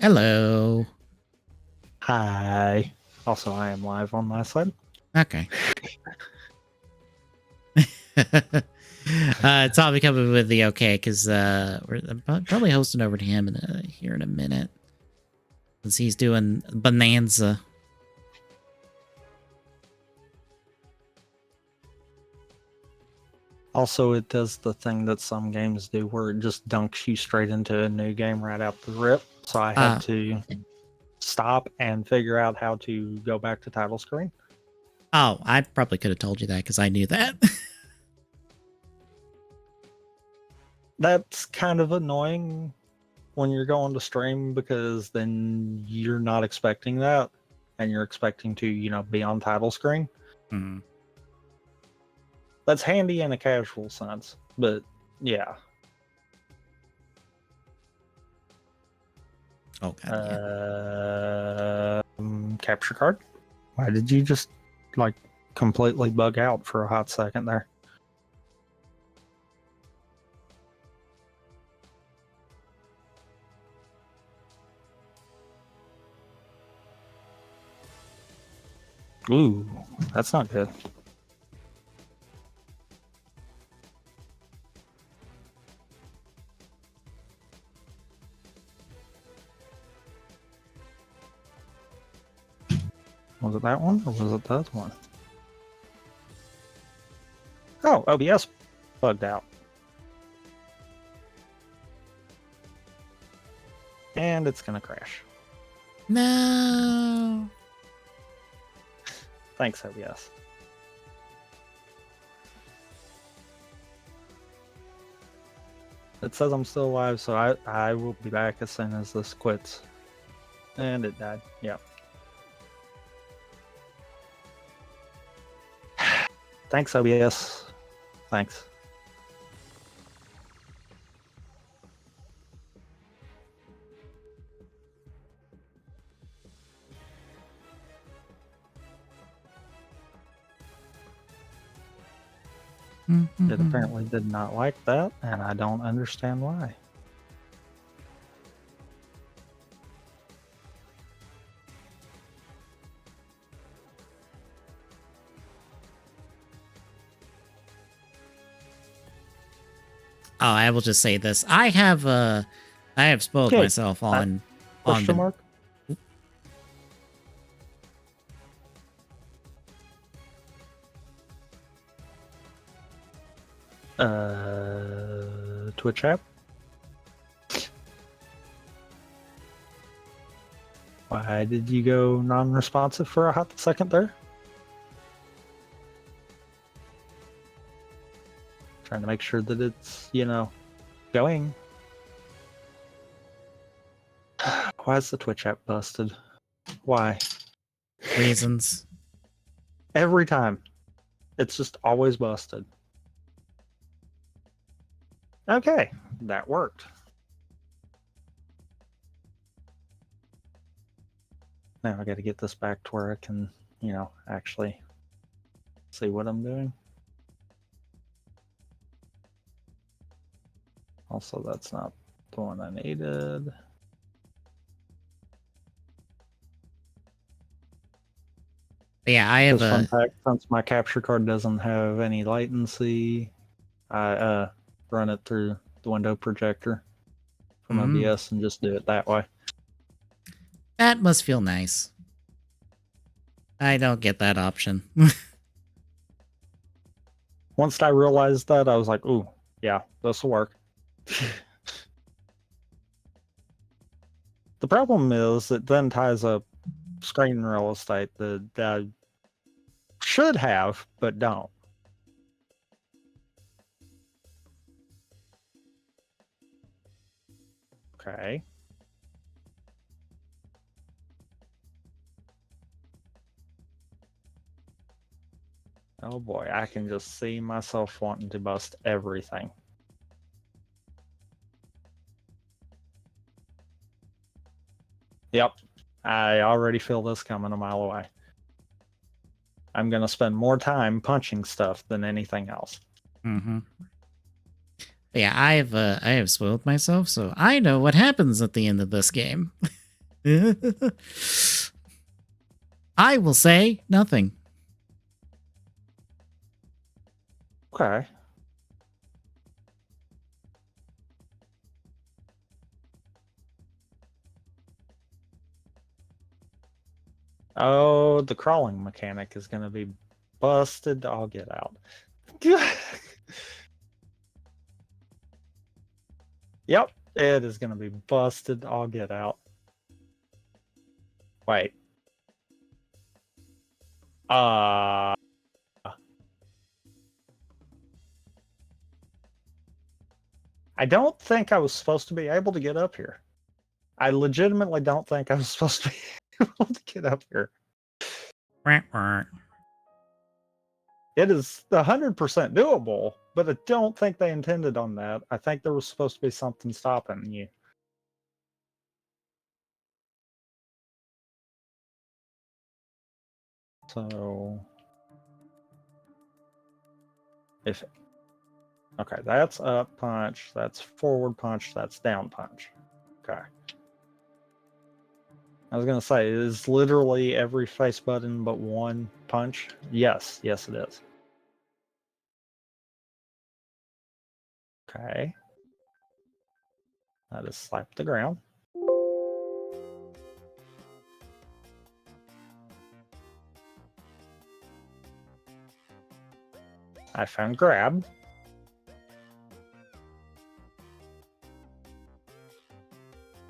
Hello. Hi. Also, I am live on my side. Okay. Tommy coming with the okay because we're probably hosting over to him here in a minute since he's doing Bonanza. Also, it does the thing that some games do where it just dunks you straight into a new game right out the rip. So I had to stop and figure out how to go back to title screen. Oh, I probably could have told you that because I knew that. That's kind of annoying when you're going to stream because then you're not expecting that and you're expecting to, be on title screen. Mm. That's handy in a casual sense, but yeah. Oh, God, yeah. Capture card? Why did you just, completely bug out for a hot second there? Ooh, that's not good. Was it that one or was it the other one? Oh, OBS bugged out. And it's gonna crash. No. Thanks, OBS. It says I'm still alive, so I will be back as soon as this quits. And it died. Yeah. Thanks, OBS. Thanks. It apparently did not like that, and I don't understand why. Oh, I will just say this. I have spoiled Okay, myself on question mark? Twitch app? Why did you go non-responsive for a hot second there? Trying to make sure that it's, going. Why is the Twitch app busted? Why? reasons. Every time. It's just always busted. Okay, that worked. Now I gotta get this back to where I can, actually see what I'm doing. Also, that's not the one I needed. But yeah, I have Just fun a. fact, since my capture card doesn't have any latency, I run it through the window projector from OBS and just do it that way. That must feel nice. I don't get that option. Once I realized that, I was like, ooh, yeah, this will work. The problem is it then ties up screen real estate that I should have, but don't. Okay. Oh boy, I can just see myself wanting to bust everything. Yep, I already feel this coming a mile away. I'm going to spend more time punching stuff than anything else. Mm-hmm. Yeah, I have spoiled myself, so I know what happens at the end of this game. I will say nothing. Okay. Oh, the crawling mechanic is going to be busted. I'll get out. Yep, it is going to be busted. I'll get out. Wait. I don't think I was supposed to be able to get up here. I legitimately don't think I was supposed to be able to get up here. It is 100% doable, but I don't think they intended on that. I think there was supposed to be something stopping you. So, if okay, that's up punch, that's forward punch, that's down punch. Okay. I was gonna say, is literally every face button but one punch? Yes, yes, it is. Okay. I just slap the ground. I found grab.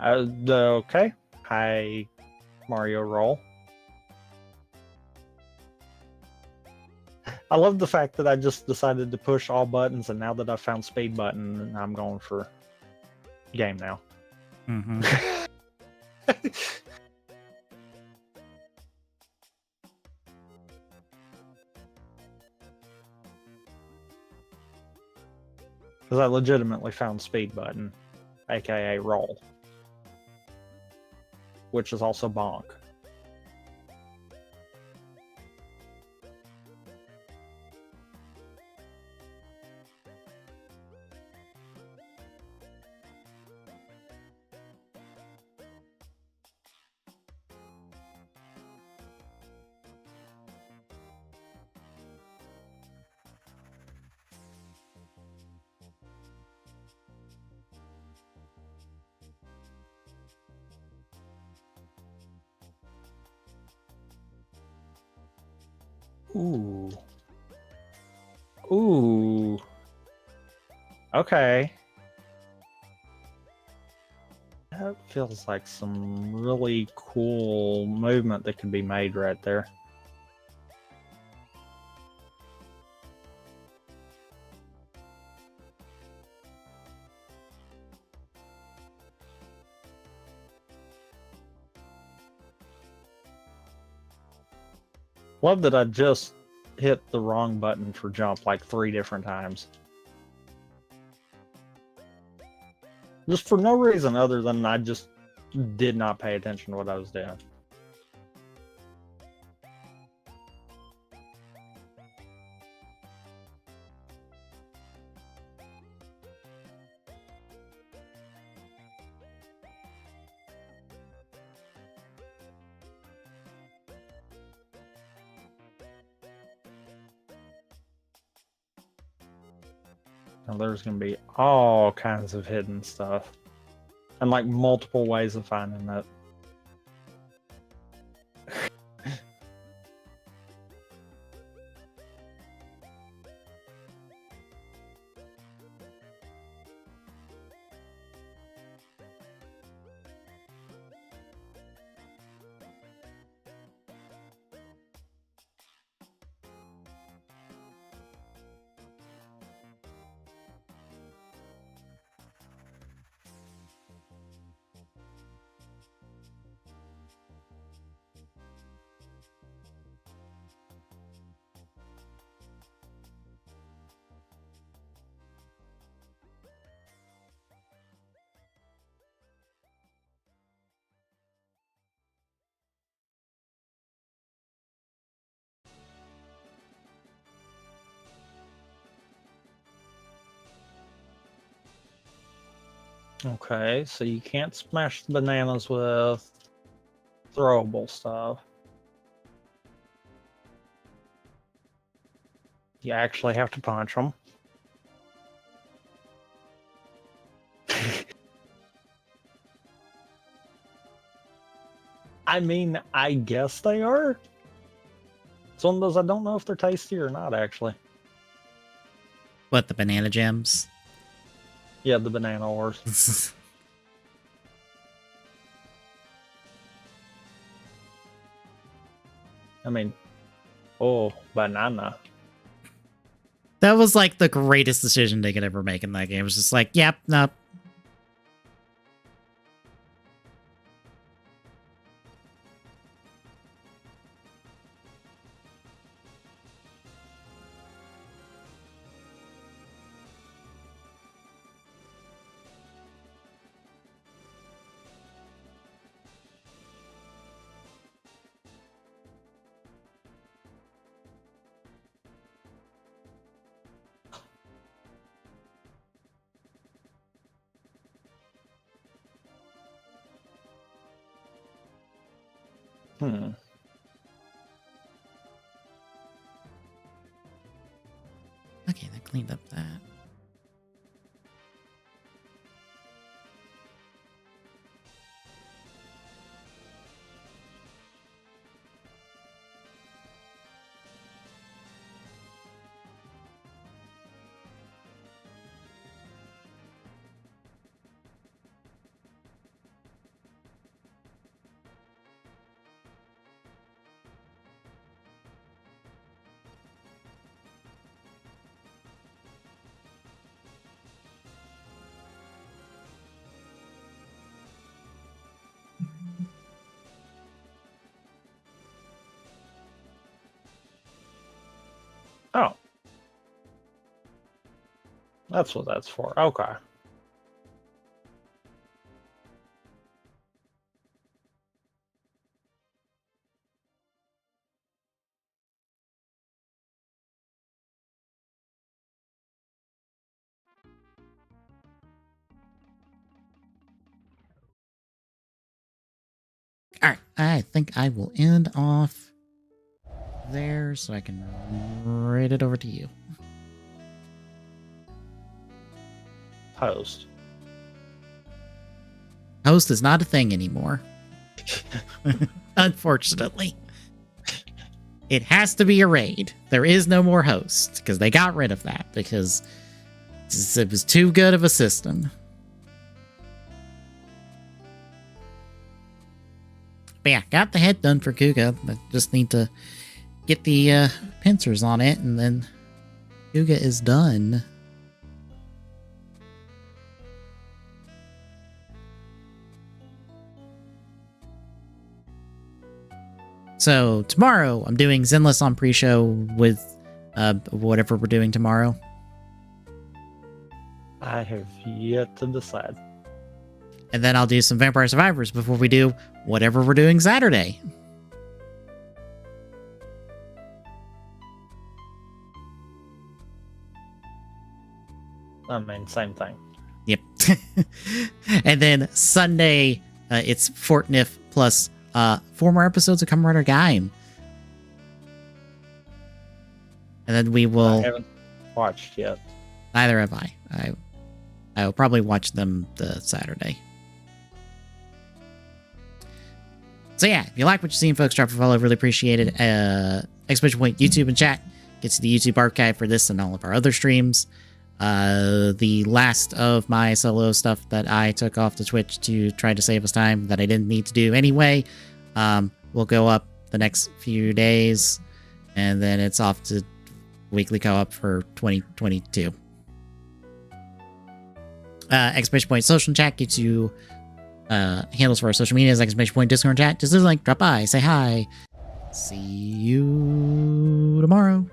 Okay. Hi, Mario roll. I love the fact that I just decided to push all buttons, and now that I've found speed button, I'm going for game now. Mm-hmm. Because I legitimately found speed button, aka roll, which is also bonk. Ooh. Ooh. Okay. That feels like some really cool movement that could be made right there. Love that I just hit the wrong button for jump like 3 different times. Just for no reason other than I just did not pay attention to what I was doing. And there's going to be all kinds of hidden stuff. And like multiple ways of finding it. Okay, so you can't smash the bananas with throwable stuff. You actually have to punch them. I mean, I guess they are. It's one of those I don't know if they're tasty or not, actually. What, the banana gems? Yeah, the banana ores. I mean, oh, banana. That was like the greatest decision they could ever make in that game. It was just like, yep, nope. Hmm. Okay, they cleaned up that. Oh. That's what that's for. Okay. All right, I think I will end off there so I can rate it over to you. Host. Host is not a thing anymore. Unfortunately. It has to be a raid. There is no more host because they got rid of that because it was too good of a system. But yeah, got the head done for Kuuga. I just need to get the pincers on it and then Kuuga is done. So tomorrow I'm doing Zenless on pre-show with whatever we're doing tomorrow. I have yet to decide. And then I'll do some Vampire Survivors before we do whatever we're doing Saturday. I mean, same thing. Yep. And then Sunday, it's Fortnite plus 4 more episodes of Kamen Rider Gaim. And then we will... I haven't watched yet. Neither have I. I will probably watch them the Saturday. So yeah, if you like what you're seeing, folks, drop a follow. Really appreciate it. Exclamation point YouTube and chat gets to the YouTube archive for this and all of our other streams. The last of my solo stuff that I took off the Twitch to try to save us time that I didn't need to do anyway will go up the next few days, and then it's off to weekly co-op for 2022. Exclamation point social chat gets you handles for our social medias, exclamation point Discord chat. Just a link, drop by, say hi. See you tomorrow.